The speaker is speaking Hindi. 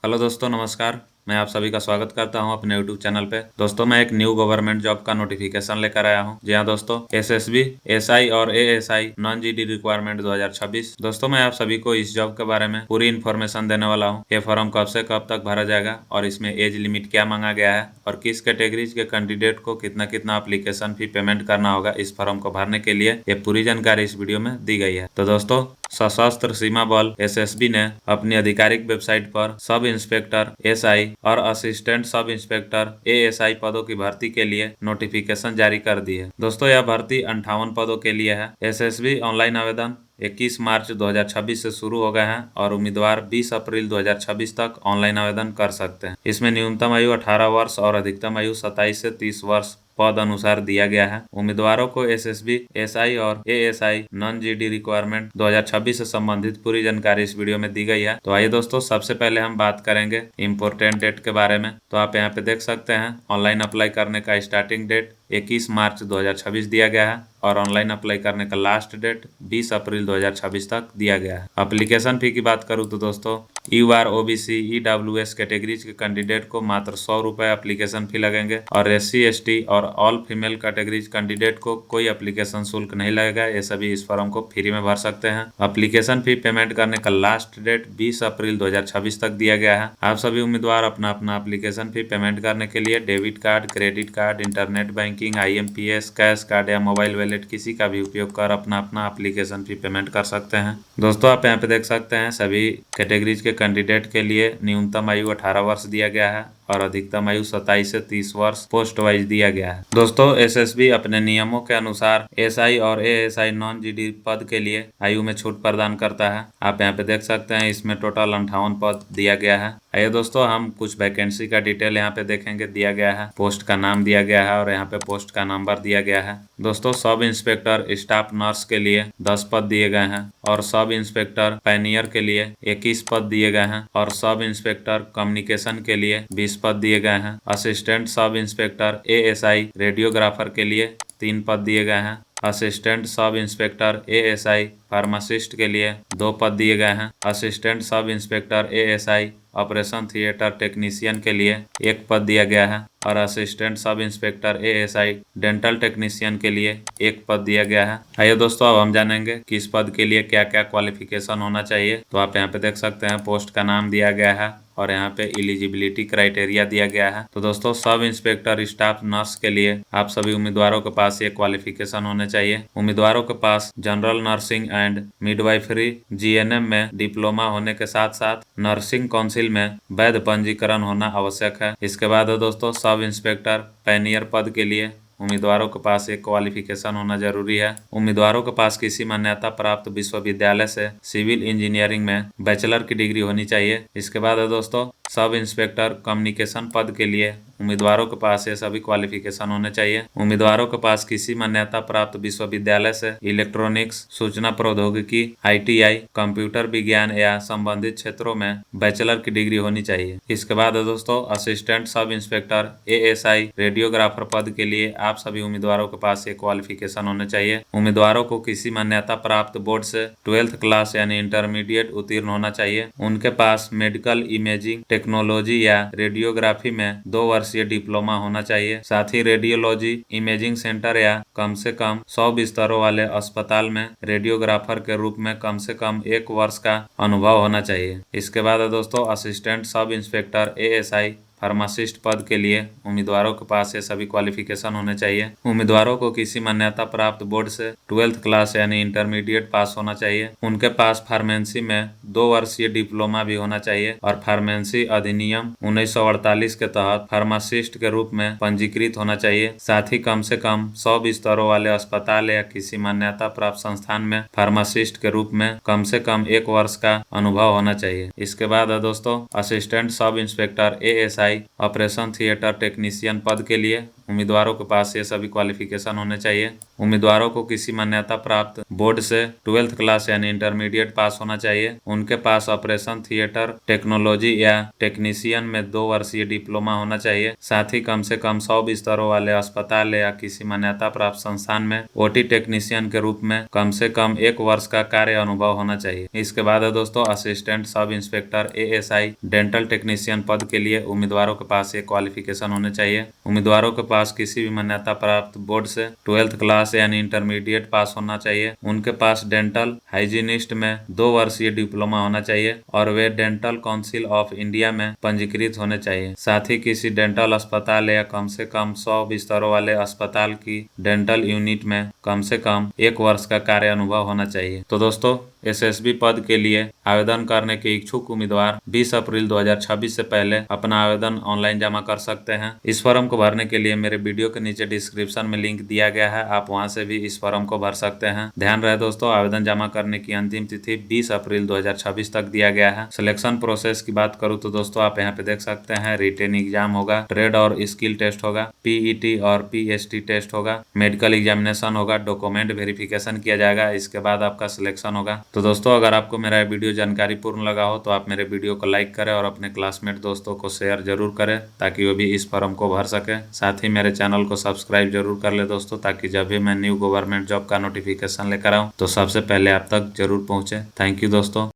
हेलो दोस्तों, नमस्कार। मैं आप सभी का स्वागत करता हूं अपने यूट्यूब चैनल पे। दोस्तों, मैं एक न्यू गवर्नमेंट जॉब का नोटिफिकेशन लेकर आया हूं। जी हाँ दोस्तों, एसएसबी, एसआई और एएसआई नॉन जीडी रिक्वायरमेंट 2026। दोस्तों, मैं आप सभी को इस जॉब के बारे में पूरी इन्फॉर्मेशन देने वाला हूं। ये फॉर्म कब से कब तक भरा जाएगा और इसमें एज लिमिट क्या मांगा गया है और किस कैटेगरीज के कैंडिडेट को कितना कितना एप्लीकेशन फी पेमेंट करना होगा इस फॉर्म को भरने के लिए, ये पूरी जानकारी इस वीडियो में दी गई है। तो दोस्तों, सशस्त्र सीमा बल एसएसबी ने अपनी आधिकारिक वेबसाइट पर सब इंस्पेक्टर एसआई और असिस्टेंट सब इंस्पेक्टर एएसआई पदों की भर्ती के लिए नोटिफिकेशन जारी कर दी है। दोस्तों, यह भर्ती 58 पदों के लिए है। एसएसबी ऑनलाइन आवेदन 21 मार्च 2026 से शुरू हो गए हैं और उम्मीदवार 20 अप्रैल 2026 तक ऑनलाइन आवेदन कर सकते हैं। इसमें न्यूनतम आयु 18 वर्ष और अधिकतम आयु 27 से 30 वर्ष पद अनुसार दिया गया है। उम्मीदवारों को एसएसबी, एसआई और एएसआई नॉन जीडी रिक्वायरमेंट 2026 से संबंधित पूरी जानकारी इस वीडियो में दी गई है। तो आइए दोस्तों, सबसे पहले हम बात करेंगे इम्पोर्टेंट डेट के बारे में। तो आप यहाँ पे देख सकते हैं, ऑनलाइन अप्लाई करने का स्टार्टिंग डेट 21 मार्च 2026 दिया गया है और ऑनलाइन अप्लाई करने का लास्ट डेट 20 अप्रैल 2026 तक दिया गया है। एप्लीकेशन फी की बात करूँ तो दोस्तों, यूआर, ओबीसी, ईडब्ल्यूएस कैटेगरीज के कैंडिडेट को मात्र 100 रुपए एप्लीकेशन फी लगेंगे और एससी, एसटी और ऑल फीमेल कैटेगरीज कैंडिडेट को कोई एप्लीकेशन शुल्क नहीं लगेगा। ये सभी इस फॉर्म को फ्री में भर सकते हैं। एप्लीकेशन फी पेमेंट करने का लास्ट डेट 20 अप्रैल 2026 तक दिया गया है। आप सभी उम्मीदवार अपना अपना एप्लीकेशन फी पेमेंट करने के लिए debit card, credit card, internet banking, IMPS, cash card या मोबाइल वॉलेट किसी का भी उपयोग कर अपना अपना एप्लीकेशन फी पेमेंट कर सकते हैं। दोस्तों, आप यहाँ पे देख सकते हैं, सभी कैटेगरीज के कैंडिडेट के लिए न्यूनतम आयु 18 वर्ष दिया गया है और अधिकतम आयु 27 से 30 वर्ष पोस्ट वाइज दिया गया है। दोस्तों, एसएसबी अपने नियमों के अनुसार एसआई और एएसआई नॉन जीडी पद के लिए आयु में छूट प्रदान करता है। आप यहाँ पे देख सकते हैं, इसमें टोटल 58 पद दिया गया है। आइए दोस्तों, हम कुछ वैकेंसी का डिटेल यहाँ पे देखेंगे। दिया गया है, पोस्ट का नाम दिया गया है और यहाँ पे पोस्ट का नंबर दिया गया है। दोस्तों, सब इंस्पेक्टर स्टाफ नर्स के लिए 10 पद दिए गए हैं और सब इंस्पेक्टर पैनियर के लिए 21 पद दिए गए हैं और सब इंस्पेक्टर कम्युनिकेशन के लिए 20 पद दिए गए हैं। Assistant sub inspector ASI radiographer के लिए 3 पद दिए गए हैं। Assistant sub inspector ASI pharmacist के लिए 2 पद दिए गए हैं। Assistant sub inspector ASI operation theatre technician के लिए 1 पद दिया गया है और assistant sub inspector ASI dental technician के लिए 1 पद दिया गया है। आइए दोस्तों, अब हम जानेंगे कि इस पद के लिए क्या क्या क्वालिफिकेशन होना चाहिए। तो आप यहाँ पे देख सकते हैं, पोस्ट का नाम दिया गया है और यहाँ पे एलिजिबिलिटी क्राइटेरिया दिया गया है। तो दोस्तों, सब इंस्पेक्टर स्टाफ नर्स के लिए आप सभी उम्मीदवारों के पास ये क्वालिफिकेशन होने चाहिए। उम्मीदवारों के पास general nursing and midwifery GNM में डिप्लोमा होने के साथ साथ नर्सिंग काउंसिल में वैध पंजीकरण होना आवश्यक है। इसके बाद दोस्तों, सब इंस्पेक्टर पैनियर पद के लिए उम्मीदवारों के पास एक क्वालिफिकेशन होना जरूरी है। उम्मीदवारों के पास किसी मान्यता प्राप्त विश्वविद्यालय से सिविल इंजीनियरिंग में बैचलर की डिग्री होनी चाहिए। इसके बाद है दोस्तों, सब इंस्पेक्टर कम्युनिकेशन पद के लिए उम्मीदवारों के पास ये सभी क्वालिफिकेशन होने चाहिए। उम्मीदवारों के पास किसी मान्यता प्राप्त विश्वविद्यालय से इलेक्ट्रॉनिक्स, सूचना प्रौद्योगिकी, आईटीआई, कंप्यूटर विज्ञान या संबंधित क्षेत्रों में बैचलर की डिग्री होनी चाहिए। इसके बाद है दोस्तों, assistant sub inspector ASI radiographer पद के लिए आप सभी उम्मीदवारों के पास ये क्वालिफिकेशन होने चाहिए। उम्मीदवारों को किसी मान्यता प्राप्त बोर्ड से 12th क्लास यानी इंटरमीडिएट उत्तीर्ण होना चाहिए। उनके पास मेडिकल इमेजिंग टेक्नोलॉजी या रेडियोग्राफी में 2 वर्षीय डिप्लोमा होना चाहिए। साथ ही रेडियोलॉजी इमेजिंग सेंटर या कम से कम 100 बिस्तरों वाले अस्पताल में रेडियोग्राफर के रूप में कम से कम 1 वर्ष का अनुभव होना चाहिए। इसके बाद दोस्तों, assistant sub inspector ASI pharmacist पद के लिए उम्मीदवारों के पास ये सभी क्वालिफिकेशन होने चाहिए। उम्मीदवारों को किसी मान्यता प्राप्त बोर्ड से 12th क्लास यानी इंटरमीडिएट पास होना चाहिए। उनके पास फार्मेसी में 2 वर्षीय डिप्लोमा भी होना चाहिए और फार्मेसी अधिनियम 1948 के तहत फार्मासिस्ट के रूप में पंजीकृत होना चाहिए। साथ ही कम से कम 100 बिस्तरों वाले अस्पताल या किसी मान्यता प्राप्त संस्थान में फार्मासिस्ट के रूप में कम से कम 1 वर्ष का अनुभव होना चाहिए। इसके बाद दोस्तों, assistant sub inspector ASI operation theatre technician पद के लिए उम्मीदवारों के पास ये सभी क्वालिफिकेशन होने चाहिए। उम्मीदवारों को किसी मान्यता प्राप्त बोर्ड से 12th क्लास यानी इंटरमीडिएट पास होना चाहिए। उनके पास ऑपरेशन थिएटर टेक्नोलॉजी या टेक्नीशियन में 2 वर्षीय डिप्लोमा होना चाहिए। साथ ही कम से कम 100 बिस्तरों वाले अस्पताल या किसी मान्यता प्राप्त संस्थान में ओटी टेक्नीशियन के रूप में कम से कम 1 वर्ष का कार्य अनुभव होना चाहिए। इसके बाद है दोस्तों assistant sub inspector ASI dental technician पद के लिए उम्मीदवारों के पास ये क्वालिफिकेशन होने चाहिए। उम्मीदवारों के पास किसी भी मान्यता प्राप्त बोर्ड से 12th क्लास यानी इंटरमीडिएट पास होना चाहिए। उनके पास डेंटल हाइजीनिस्ट में 2 वर्षीय डिप्लोमा होना चाहिए और वे डेंटल काउंसिल ऑफ इंडिया में पंजीकृत होने चाहिए। साथ ही किसी डेंटल अस्पताल या कम से कम 100 बिस्तरों वाले अस्पताल की डेंटल यूनिट में कम से कम 1 वर्ष का कार्य अनुभव होना चाहिए। तो दोस्तों SSB पद के लिए आवेदन करने के इच्छुक उम्मीदवार 20 अप्रैल 2026 से पहले अपना आवेदन ऑनलाइन जमा कर सकते हैं। इस फॉर्म को भरने के लिए मेरे वीडियो के नीचे डिस्क्रिप्शन में लिंक दिया गया है, आप वहां से भी इस फॉर्म को भर सकते हैं। ध्यान रहे दोस्तों, आवेदन जमा करने की अंतिम तिथि 20 अप्रैल 2026 तक दिया गया है। सिलेक्शन प्रोसेस की बात करूँ तो दोस्तों आप यहाँ पे देख सकते हैं, रिटेन एग्जाम होगा, ट्रेड और स्किल टेस्ट होगा, PET और PST टेस्ट होगा, मेडिकल एग्जामिनेशन होगा, डॉक्यूमेंट वेरिफिकेशन किया जाएगा, इसके बाद आपका सिलेक्शन होगा। तो दोस्तों अगर आपको मेरा वीडियो जानकारी पूर्ण लगा हो तो आप मेरे वीडियो को लाइक करें और अपने क्लासमेट दोस्तों को शेयर जरूर करें ताकि वो भी इस फॉर्म को भर सके। साथ ही मेरे चैनल को सब्सक्राइब जरूर कर ले दोस्तों, ताकि जब भी मैं न्यू गवर्नमेंट जॉब का नोटिफिकेशन लेकर आऊँ तो सबसे पहले आप तक जरूर पहुँचे। थैंक यू दोस्तों।